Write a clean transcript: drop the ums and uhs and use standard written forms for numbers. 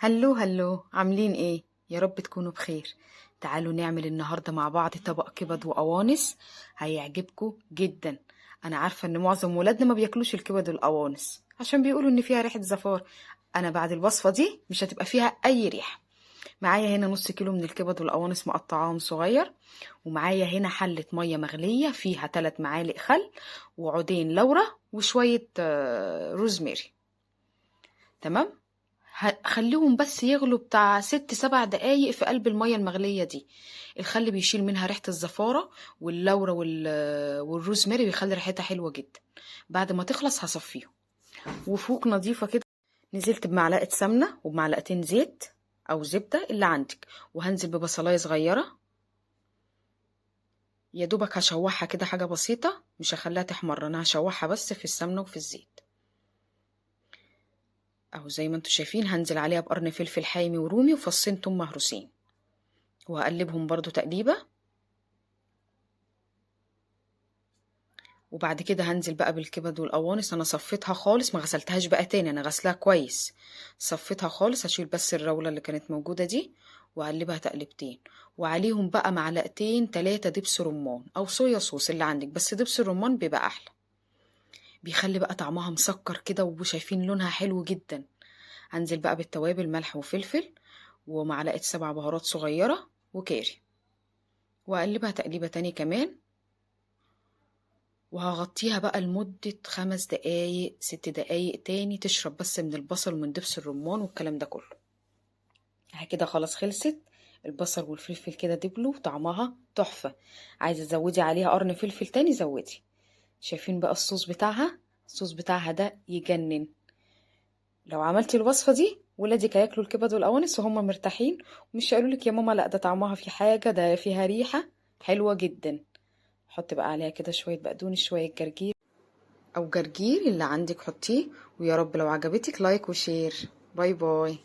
هلو هلو، عاملين ايه؟ يا رب تكونوا بخير. تعالوا نعمل النهارده مع بعض طبق كبد وقوانص هيعجبكم جدا. انا عارفه ان معظم ولادنا ما بياكلوش الكبد والقوانص عشان بيقولوا ان فيها ريحه زفار. انا بعد الوصفه دي مش هتبقى فيها اي ريحه. معايا هنا نص كيلو من الكبد والقوانص مقطعاهم صغير، ومعايا هنا حله ميه مغليه فيها 3 معالق خل وعودين لورا وشويه روزماري. تمام. خليهم بس يغلوا بتاع 6 7 دقايق في قلب المية المغلية دي. الخل بيشيل منها ريحة الزفارة، واللورة والروزماري بيخلي ريحتها حلوة جدا. بعد ما تخلص هصفيهم. وفوق نظيفة كده نزلت بمعلقة سمنة وبمعلقتين زيت أو زبدة اللي عندك، وهنزل ببصلاية صغيرة يا دوبك هشوحها كده حاجة بسيطة، مش هخليها تحمر، أنا هشوحها بس في السمنة وفي الزيت. اهو زي ما انتوا شايفين هنزل عليها بقرن فلفل حامي ورومي وفصين توم مهروسين، وهقلبهم برضو تقليبة. وبعد كده هنزل بقى بالكبد والقوانص. انا صفيتها خالص، ما غسلتهاش بقى تاني، انا غسلها كويس. صفيتها خالص، هشيل بس الرولة اللي كانت موجودة دي وهقلبها تقلبتين. وعليهم بقى معلقتين 3 دبس رمان او صويا صوص اللي عندك، بس دبس الرمان بيبقى احلى، بيخلي بقى طعمها مسكر كده وشايفين لونها حلو جدا. هنزل بقى بالتوابل، ملح وفلفل ومعلقة 7 بهارات صغيرة وكاري، وأقلبها تقليبة تاني كمان. وهغطيها بقى لمدة 5 دقايق 6 دقايق تاني، تشرب بس من البصل ومن دبس الرمان والكلام ده كله. كده خلاص خلصت. البصل والفلفل كده دبلوا طعمها تحفة. عايزة تزودي عليها قرن فلفل تاني زودي. شايفين بقى الصوص بتاعها ده يجنن. لو عملتي الوصفة دي ولادك هياكلوا الكبد والقوانص وهم مرتاحين، ومش هيقولوا لك يا ماما لا ده طعمها في حاجة، ده فيها ريحة حلوة جدا. حط بقى عليها كده شوية بقدونس، شوية جرجير او جرجير اللي عندك حطيه. ويا رب لو عجبتك لايك وشير. باي باي.